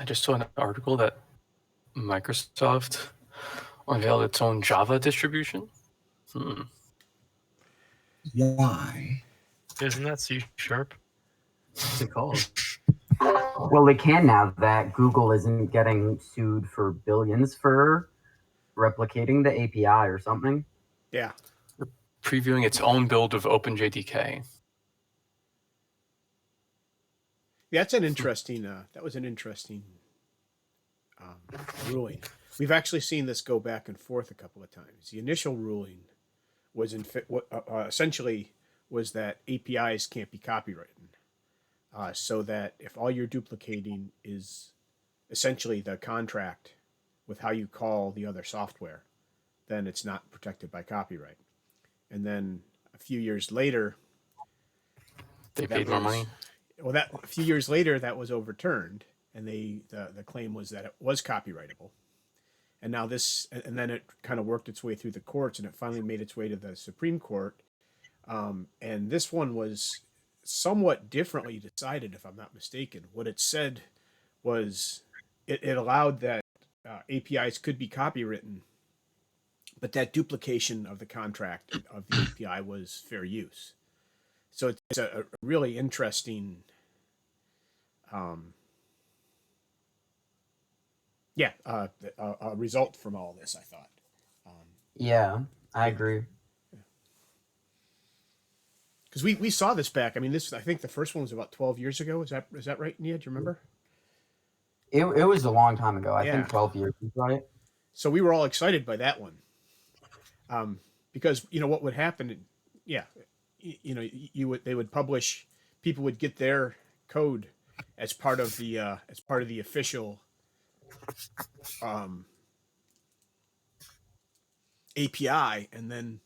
just saw an article that Microsoft unveiled its own Java distribution. Why? Isn't that C#? What's it called? Well, they can now that Google isn't getting sued for billions for replicating the API or something. Yeah. Previewing its own build of OpenJDK. Yeah, that's an interesting. That was an interesting ruling. We've actually seen this go back and forth a couple of times. The initial ruling was essentially was that APIs can't be copywritten, so that if all you're duplicating is essentially the contract with how you call the other software, then it's not protected by copyright. And then a few years later, they paid more money. Well, that a few years later, that was overturned, and the claim was that it was copyrightable. And now and then it kind of worked its way through the courts, and it finally made its way to the Supreme Court. And this one was somewhat differently decided, if I'm not mistaken. What it said was it allowed that APIs could be copywritten, but that duplication of the contract of the API was fair use. So it's a really interesting, a result from all this, I thought. Yeah, I agree. Because we saw this back. I mean, I think the first one was about 12 years ago. Is that right, Nia? Do you remember? It was a long time ago. I Yeah. think 12 years is right. So we were all excited by that one, because what would happen? Yeah. They would publish, people would get their code as part of the official API, and then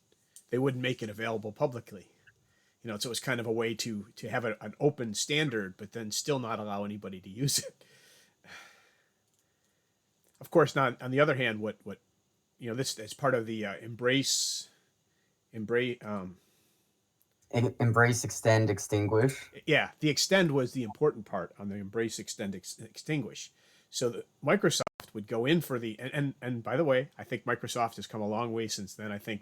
they wouldn't make it available publicly. So it was kind of a way to have an open standard, but then still not allow anybody to use it. Of course, not on the other hand, what this as part of the embrace, extend, extinguish. Yeah, the extend was the important part on the embrace, extend, extinguish. So that Microsoft would go in for the and by the way, I think Microsoft has come a long way since then. I think,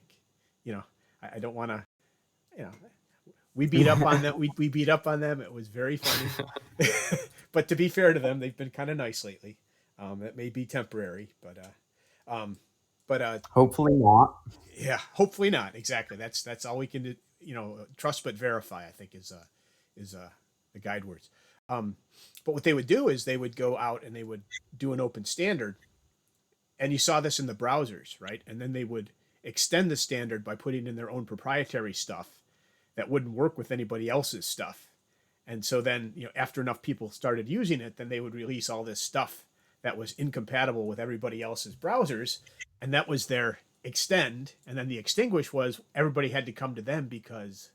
I don't want to, we beat up on them. We beat up on them. It was very funny, but to be fair to them, they've been kind of nice lately. That may be temporary, but hopefully not. Yeah, hopefully not. Exactly. That's all we can do. Trust but verify, I think is the guide words. But what they would do is they would go out and they would do an open standard, and you saw this in the browsers, right? And then they would extend the standard by putting in their own proprietary stuff that wouldn't work with anybody else's stuff. And so then, after enough people started using it, then they would release all this stuff that was incompatible with everybody else's browsers, and that was their extend. And then the extinguish was everybody had to come to them because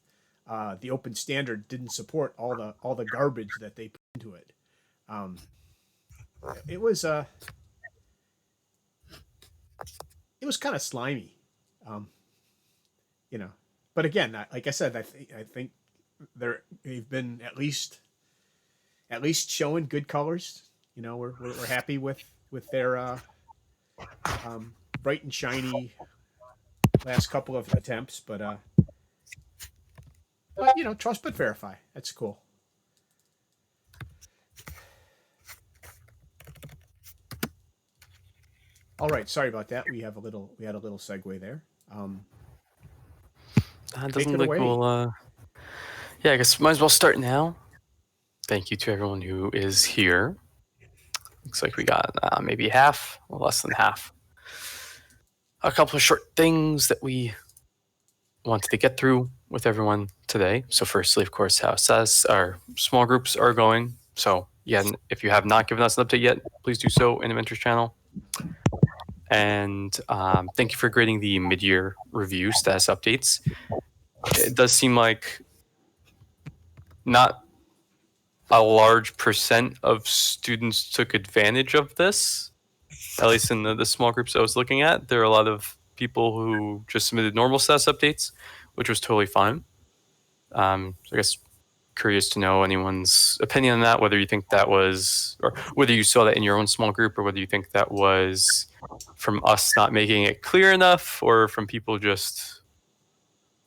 the open standard didn't support all the garbage that they put into it. It was kind of slimy, But again, like I said, I think they've been at least showing good colors. We're happy with their bright and shiny last couple of attempts, but trust but verify. That's cool. All right, sorry about that. We had a little segue there. It doesn't look like we'll. I guess might as well start now. Thank you to everyone who is here. Looks like we got maybe half, or less than half. A couple of short things that we wanted to get through with everyone today. So firstly, of course, how our small groups are going. So yeah, if you have not given us an update yet, please do so in the Mentors channel. And thank you for grading the mid-year review status updates. It does seem like not a large percent of students took advantage of this, at least in the small groups I was looking at. There are a lot of people who just submitted normal status updates, which was totally fine. So I guess curious to know anyone's opinion on that, whether you think that was, or whether you saw that in your own small group, or whether you think that was from us not making it clear enough, or from people just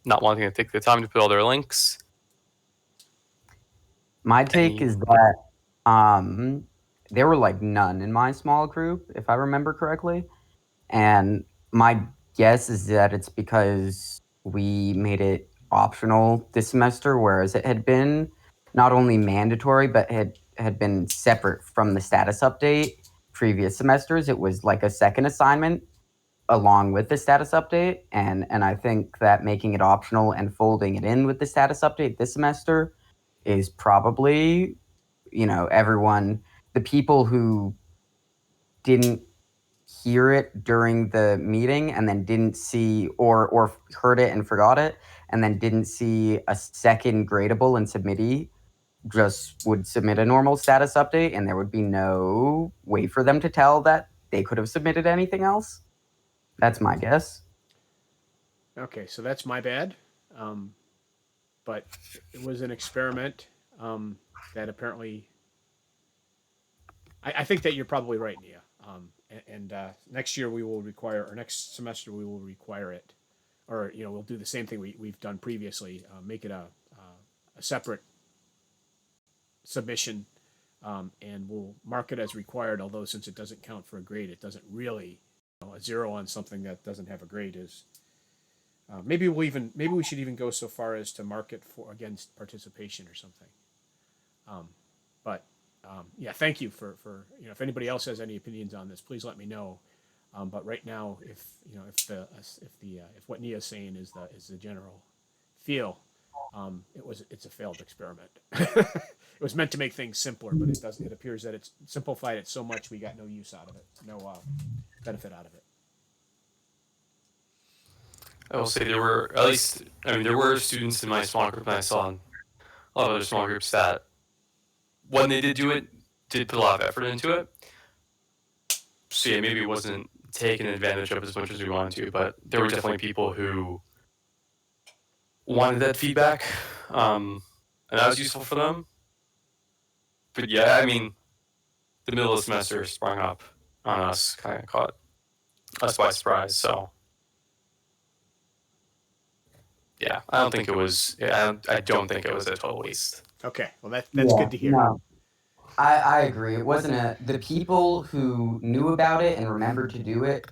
not wanting to take the time to put all their links. My take is that there were like none in my small group, if I remember correctly. And my guess is that it's because we made it optional this semester, whereas it had been not only mandatory, but had been separate from the status update previous semesters. It was like a second assignment along with the status update. And I think that making it optional and folding it in with the status update this semester is probably, everyone, the people who didn't hear it during the meeting and then didn't see or heard it and forgot it and then didn't see a second gradable and submittee just would submit a normal status update and there would be no way for them to tell that they could have submitted anything else. That's my guess. Okay, so that's my bad. But it was an experiment that apparently. I think that you're probably right, Nia. And next year we will require, or next semester we will require it, or we'll do the same thing we've done previously. Make it a separate submission, and we'll mark it as required. Although since it doesn't count for a grade, it doesn't really. A 0 on something that doesn't have a grade is. Maybe we should even go so far as to mark it for against participation or something. But yeah, thank you for if anybody else has any opinions on this, please let me know. But right now, if what Nia's saying is the general feel, it's a failed experiment. It was meant to make things simpler, but it appears that it's simplified it so much we got no use out of it, no benefit out of it. I will say there were, at least, there were students in my small group, and I saw in a lot of other small groups that when they did do it, did put a lot of effort into it. So yeah, maybe it wasn't taken advantage of as much as we wanted to, but there were definitely people who wanted that feedback, and that was useful for them. But yeah, the middle of the semester sprung up on us, kind of caught us by surprise, so. Yeah, I don't think it was a total waste. Okay, well that's good to hear. No, I agree. It wasn't the people who knew about it and remembered to do it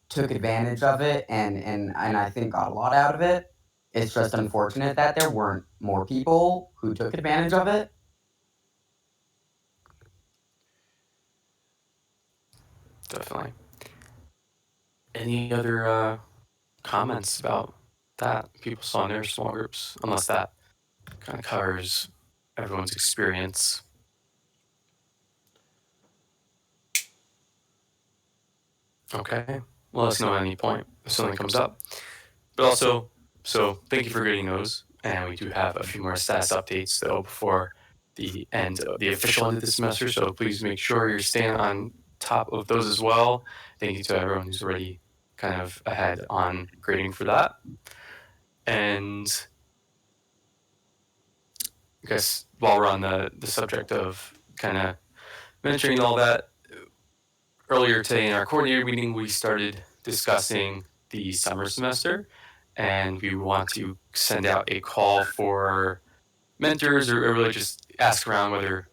took advantage of it and I think got a lot out of it. It's just unfortunate that there weren't more people who took advantage of it. Definitely. Any other comments about that people saw in their small groups, unless that kind of covers everyone's experience? Okay, let us know at any point if something comes up. But also, so thank you for grading those, and we do have a few more status updates though before the official end of the semester, so please make sure you're staying on top of those as well. Thank you to everyone who's already kind of ahead on grading for that. And I guess while we're on the subject of kind of mentioning all that, earlier today in our coordinator meeting, we started discussing the summer semester, and we want to send out a call for mentors or really just ask around whether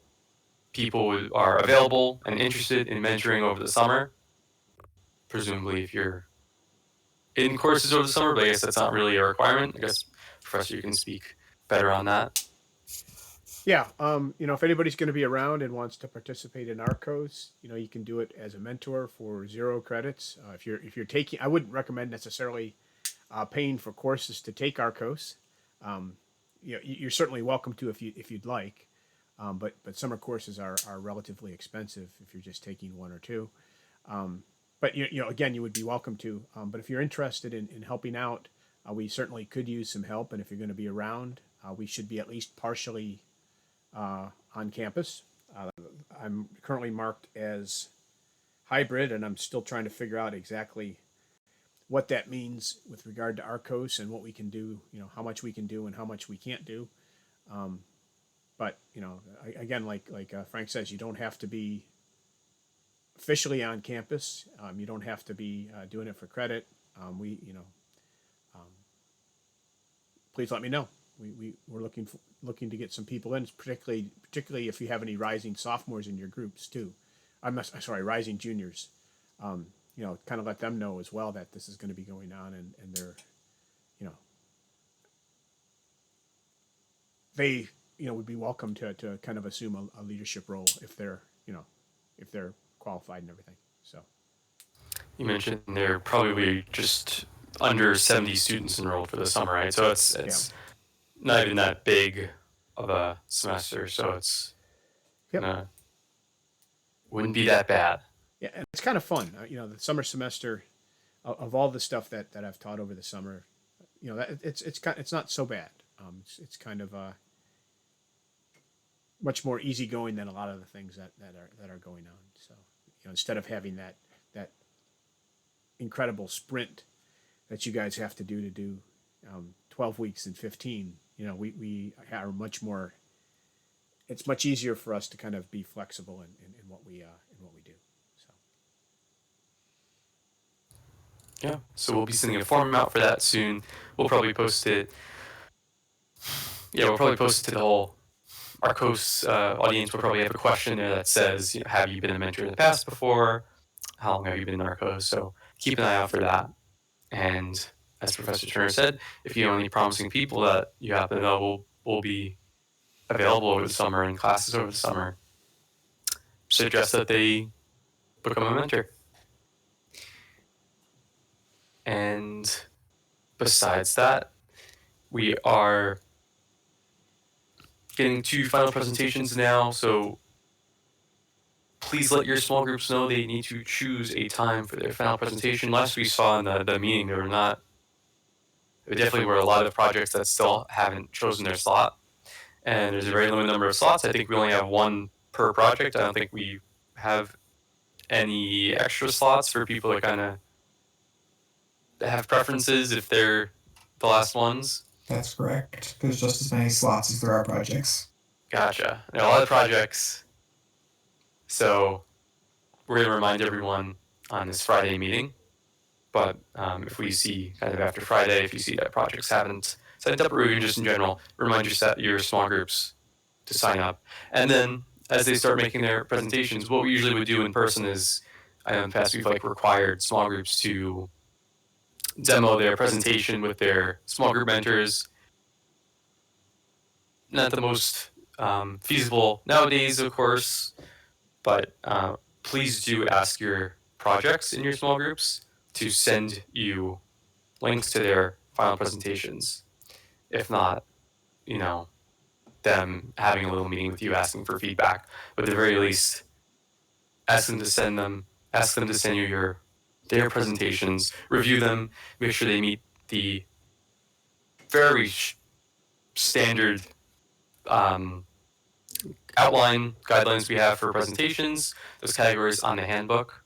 people are available and interested in mentoring over the summer. Presumably, if you're in courses over the summer, but I guess that's not really a requirement. I guess, Professor, you can speak better on that. Yeah, if anybody's going to be around and wants to participate in RCOS, you can do it as a mentor for 0 credits. If you're taking, I wouldn't recommend necessarily paying for courses to take RCOS. You're certainly welcome to if you'd like, but summer courses are relatively expensive if you're just taking 1 or 2. But again, you would be welcome to. But if you're interested in helping out, we certainly could use some help. And if you're going to be around, we should be at least partially on campus. I'm currently marked as hybrid, and I'm still trying to figure out exactly what that means with regard to RCOS and what we can do, how much we can do and how much we can't do. But again, like Frank says, you don't have to be officially on campus. You don't have to be doing it for credit. Please let me know. We're looking to get some people in, particularly if you have any rising sophomores in your groups too. I'm sorry, rising juniors. Kind of let them know as well that this is going to be going on, and they're, they would be welcome to kind of assume a leadership role if they're qualified and everything. So You mentioned there are probably just under 70 students enrolled for the summer, right? So it's not even that big of a semester, so it's Yep. wouldn't be that bad. Yeah, and it's kind of fun. The summer semester of all the stuff that I've taught over the summer, it's not so bad. It's kind of much more easygoing than a lot of the things that are going on. So instead of having that incredible sprint that you guys have to do 12 weeks and 15, we are much more. It's much easier for us to kind of be flexible in what we do. So Yeah. So we'll be sending a form out for that soon. We'll probably post it. Yeah, we'll probably post it to the whole RCOS audience. Will probably have a question there that says, have you been a mentor in the past before? How long have you been in RCOS? So keep an eye out for that. And as Professor Turner said, if you know any promising people that you happen to know will be available over the summer in classes over the summer, suggest that they become a mentor. And besides that, we are getting to final presentations now, so please let your small groups know they need to choose a time for their final presentation. Last we saw in the meeting, there definitely were a lot of projects that still haven't chosen their slot, and there's a very limited number of slots. I think we only have one per project. I don't think we have any extra slots for people that kind of have preferences if they're the last ones. That's correct. There's just as many slots as there are projects. Gotcha. There are a lot of projects. So we're going to remind everyone on this Friday meeting. But if we see kind of after Friday, if you see that projects haven't signed up, or even just in general, remind your small groups to sign up. And then as they start making their presentations, what we usually would do in person is, I know in the past we've required small groups to demo their presentation with their small group mentors. Not the most feasible nowadays, of course, but please do ask your projects in your small groups to send you links to their final presentations. If not, them having a little meeting with you asking for feedback. But at the very least, ask them to send you their presentations, review them, make sure they meet the very standard outline guidelines we have for presentations, those categories on the handbook,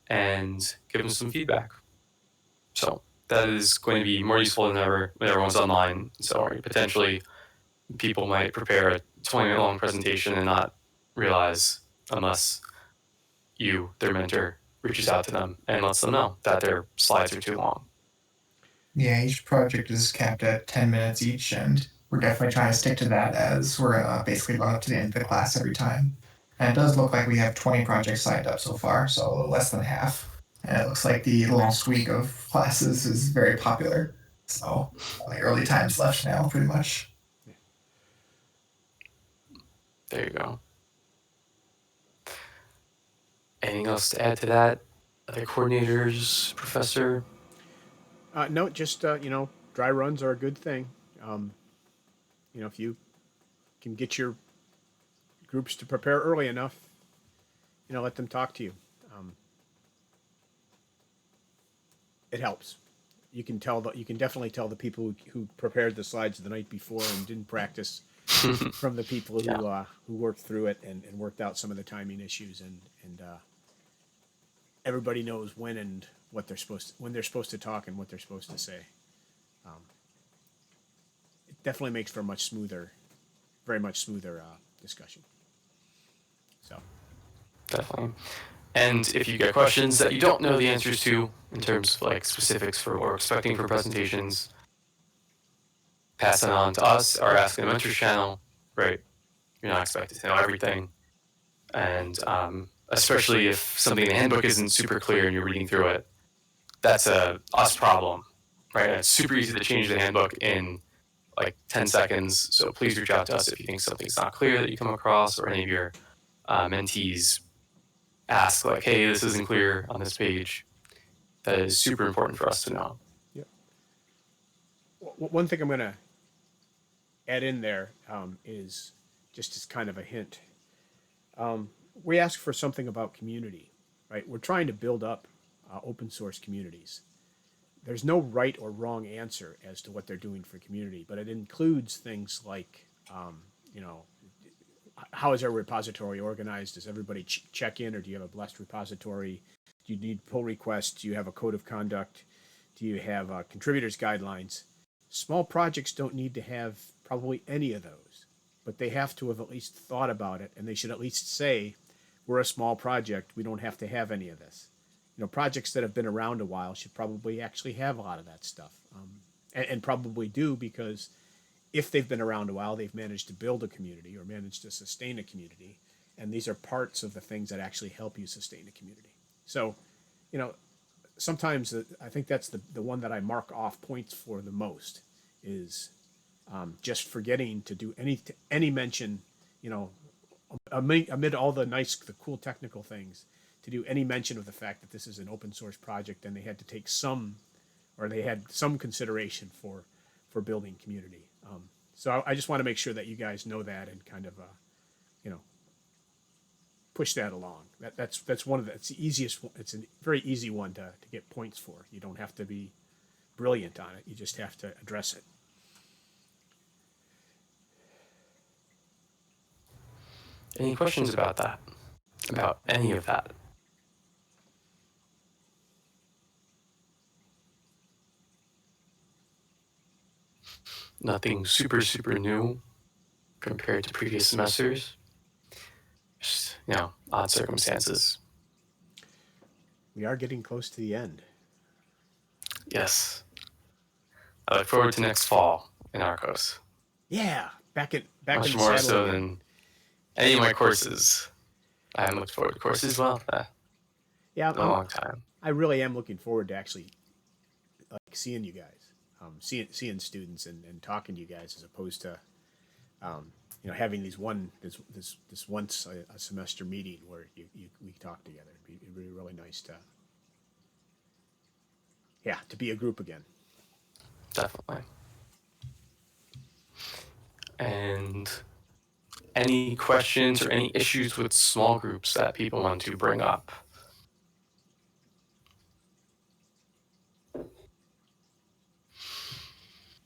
and give them some feedback. So that is going to be more useful than ever when everyone's online. So potentially people might prepare a 20-minute long presentation and not realize, unless you, their mentor, reaches out to them and lets them know that their slides are too long. Yeah, each project is capped at 10 minutes each, and we're definitely trying to stick to that as we're basically run up to the end of the class every time. And it does look like we have 20 projects signed up so far, so a little less than half. And it looks like the last week of classes is very popular. So only early times left now, pretty much. There you go. Anything else to add to that? Other coordinators, Professor? No, just dry runs are a good thing. If you can get your groups to prepare early enough, let them talk to you. It helps. You can definitely tell the people who prepared the slides the night before and didn't practice from the people who worked through it and worked out some of the timing issues, and everybody knows when and when they're supposed to talk and what they're supposed to say. definitely makes for a much smoother, very much smoother discussion. So Definitely. And if you get questions that you don't know the answers to in terms of like specifics for what we're expecting for presentations, pass it on to us or ask in the mentors channel, right? You're not expected to know everything. And especially if something in the handbook isn't super clear and you're reading through it, that's a us problem, right? And it's super easy to change the handbook in like 10 seconds. So please reach out to us if you think something's not clear that you come across or any of your mentees ask like, hey, this isn't clear on this page. That is super important for us to know. yep. One thing I'm going to add in there is just as kind of a hint. We ask for something about community, right? We're trying to build up open source communities. There's no right or wrong answer as to what they're doing for community, but it includes things like, you know, how is our repository organized? Does everybody check in, or do you have a blessed repository? Do you need pull requests? Do you have a code of conduct? Do you have contributors guidelines? Small projects don't need to have probably any of those, but they have to have at least thought about it, and they should at least say, we're a small project, we don't have to have any of this. You know, projects that have been around a while should probably actually have a lot of that stuff, and probably do, because if they've been around a while, they've managed to build a community or managed to sustain a community, and these are parts of the things that actually help you sustain a community. So, you know, sometimes I think that's the one that I mark off points for the most is just forgetting to do any mention, you know, amid all the cool technical things, to do any mention of the fact that this is an open source project and they had to take some, or they had some consideration for building community. So I just want to make sure that you guys know that and kind of, you know, push that along. That's one of it's the easiest. It's a very easy one to get points for. You don't have to be brilliant on it. You just have to address it. Any questions about that? About any of that? Nothing super, super new compared to previous semesters. Just, you know, odd circumstances. We are getting close to the end. Yes. I look forward to next fall in RCOS. Yeah, back in Much the more saddle so again. than any of my courses. I haven't looked forward to courses well Yeah, in a long time. I really am looking forward to actually like seeing you guys, seeing students and talking to you guys, as opposed to you know, having this once a semester meeting where we talk together. It'd be really nice to be a group again. Definitely. And any questions or any issues with small groups that people want to bring up?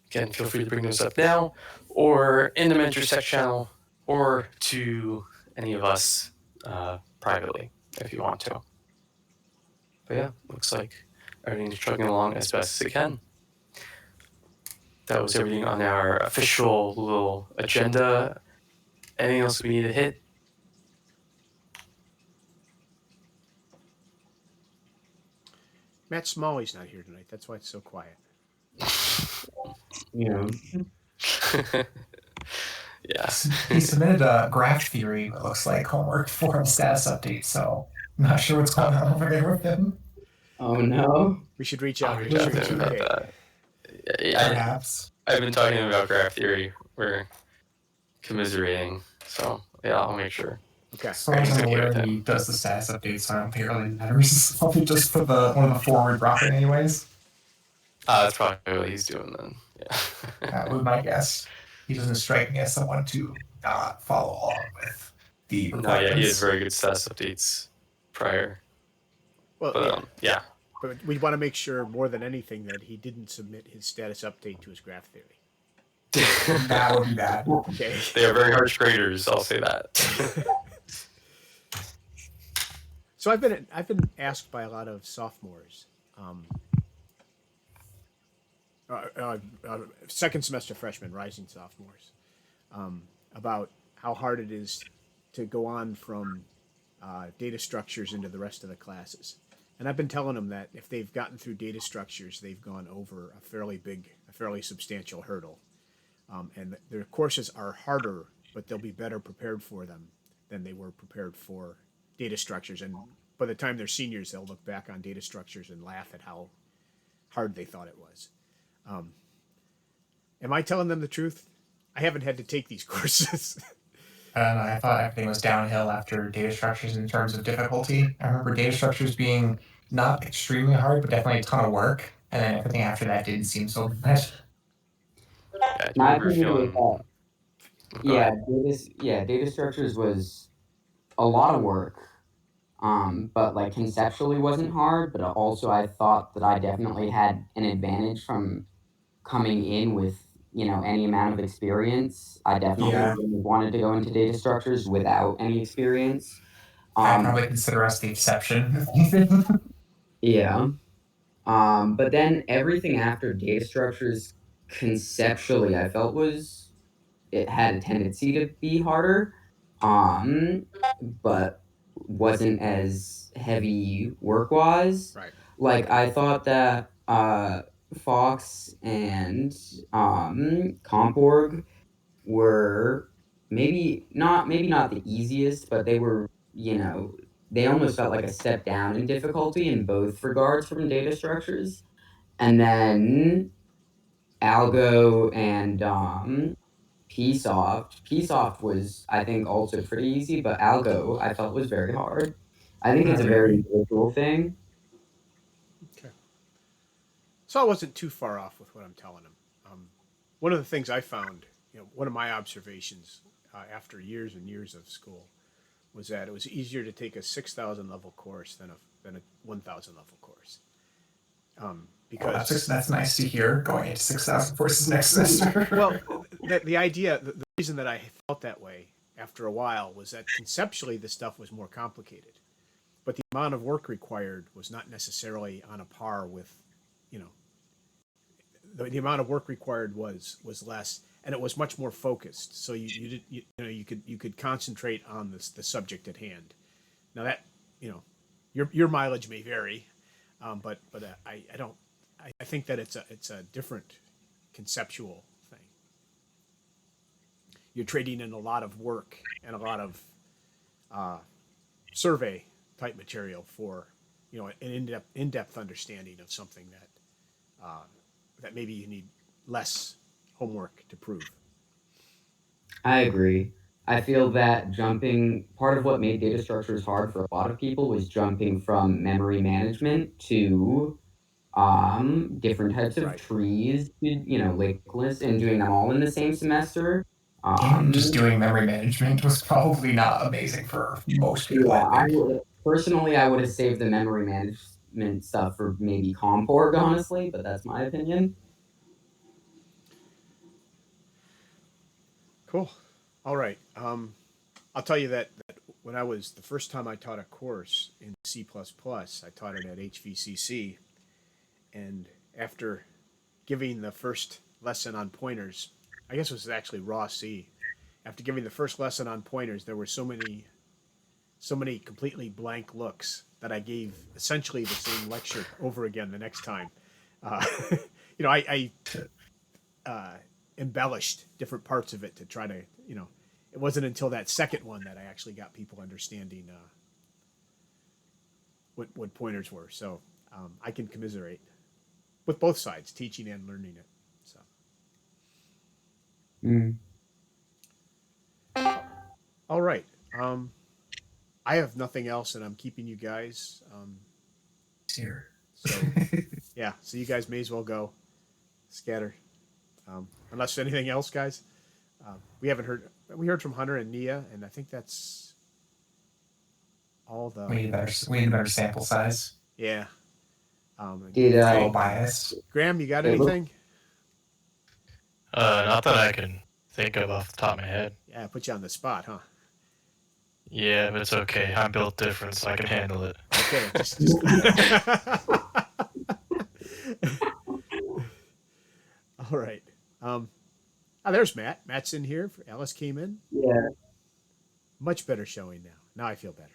Again, feel free to bring those up now, or in the MentorSec channel, or to any of us privately if you want to. But yeah, looks like everything's chugging along as best as it can. That was everything on our official little agenda. Anything else we need to hit? Matt Smalley's not here tonight. That's why it's so quiet. Yeah. Yeah. He submitted a graph theory, it looks like, homework for a status update, so I'm not sure what's going on over there with him. Oh no. We should reach I'll out. reach out to him about that. Yeah, Perhaps. I've been talking to him about graph theory. We're commiserating, so yeah, I'll make sure. Okay. As far as I'm aware, he does the status updates, so I don't think it really matters. It's probably just for one of the forward rocket anyways. That's probably what he's doing then. Yeah. That would be my guess. He doesn't strike me as someone to not follow along with the No, yeah, he has requirements. very good status updates prior. Well, But yeah. But we want to make sure more than anything that he didn't submit his status update to his graph theory. That would be bad. Okay. They are very harsh graders, I'll say that. So I've been asked by a lot of sophomores second semester freshmen, rising sophomores, about how hard it is to go on from data structures into the rest of the classes. And I've been telling them that if they've gotten through data structures, they've gone over a fairly substantial hurdle. And their courses are harder, but they'll be better prepared for them than they were prepared for data structures. And by the time they're seniors, they'll look back on data structures and laugh at how hard they thought it was. Am I telling them the truth? I haven't had to take these courses. I thought everything was downhill after data structures in terms of difficulty. I remember data structures being not extremely hard, but definitely a ton of work. And then everything after that didn't seem so bad. Yeah, I do My remember opinion was feeling. that Go ahead. data structures was a lot of work. But like conceptually wasn't hard, but also I thought that I definitely had an advantage from coming in with, any amount of experience. I definitely Yeah. wouldn't have wanted to go into data structures without any experience. I'd probably consider us the exception. Yeah. But then everything after data structures conceptually I felt it had a tendency to be harder. But wasn't as heavy work wise. Right. Like I thought that Fox and Comporg were maybe not the easiest, but they were, they almost felt like a step down in difficulty in both regards from data structures. And then Algo and Psoft was, I think, also pretty easy, but Algo I felt was very hard. I think it's a very individual thing. Okay. So I wasn't too far off with what I'm telling them. One of the things I found, one of my observations after years and years of school was that it was easier to take a 6,000 level course than a 1,000 level course. Because that's nice to hear going into 6,000 courses next semester. well, the reason that I felt that way after a while was that conceptually the stuff was more complicated, but the amount of work required was not necessarily on a par with, the amount of work required was less, and it was much more focused. So you could concentrate on the subject at hand. Now that your mileage may vary, but I don't. I think that it's a different conceptual thing. You're trading in a lot of work and a lot of survey type material for an in-depth understanding of something that maybe you need less homework to prove. I agree. I feel that part of what made data structures hard for a lot of people was jumping from memory management to different types of Right. trees, linked lists, and doing them all in the same semester. Just doing memory management was probably not amazing for most people. Yeah, I think. Personally, I would have saved the memory management stuff for maybe Comporg, honestly, but that's my opinion. Cool. All right. I'll tell you that when the first time I taught a course in C++, I taught it at HVCC. And after giving the first lesson on pointers, I guess it was actually raw C. After giving the first lesson on pointers, there were so many completely blank looks that I gave essentially the same lecture over again the next time. I embellished different parts of it to try to, it wasn't until that second one that I actually got people understanding what pointers were. So I can commiserate with both sides, teaching and learning it. So. All right. I have nothing else, and I'm keeping you guys. Here. So yeah, so you guys may as well go scatter. Unless anything else, guys. We haven't heard. We heard from Hunter and Nia, and I think that's all the. We need a better sample size. Yeah. Did all biased. Graham, you got anything? Not that I can think of off the top of my head. Yeah, I put you on the spot, huh? Yeah, but it's okay. I'm built different, so I can handle it. Okay, just... All right. There's Matt. Matt's in here. Alice came in. Yeah. Much better showing now. Now I feel better.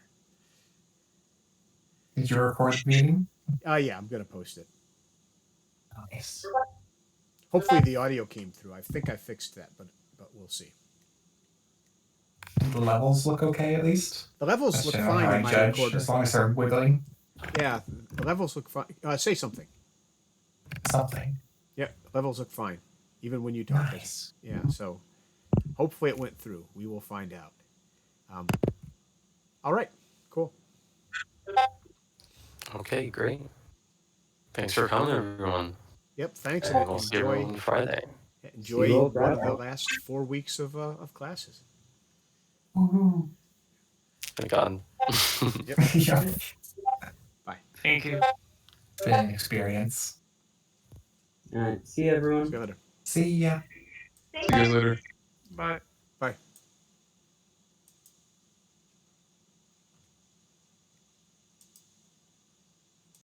Did you record the meeting? Yeah, I'm gonna post it. Nice. Hopefully the audio came through. I think I fixed that, but we'll see. Do the levels look okay at least? The levels That's look generally fine how I in my judge, recorder. as long as they're wiggling. Yeah, the levels look fine. Say something. Something. Yeah, levels look fine, even when you talk. Nice. Yeah, so hopefully it went through. We will find out. All right, cool. Okay, great. Thanks for coming, everyone. Yep, thanks, And and we'll see everyone enjoy Friday. See you all one of the Friday. last 4 weeks of classes. Woohoo. Thank God. Yep. Yeah. Thank you. It's been an experience. All right. See you, everyone. See you later. See ya. See you guys later. Bye. Bye.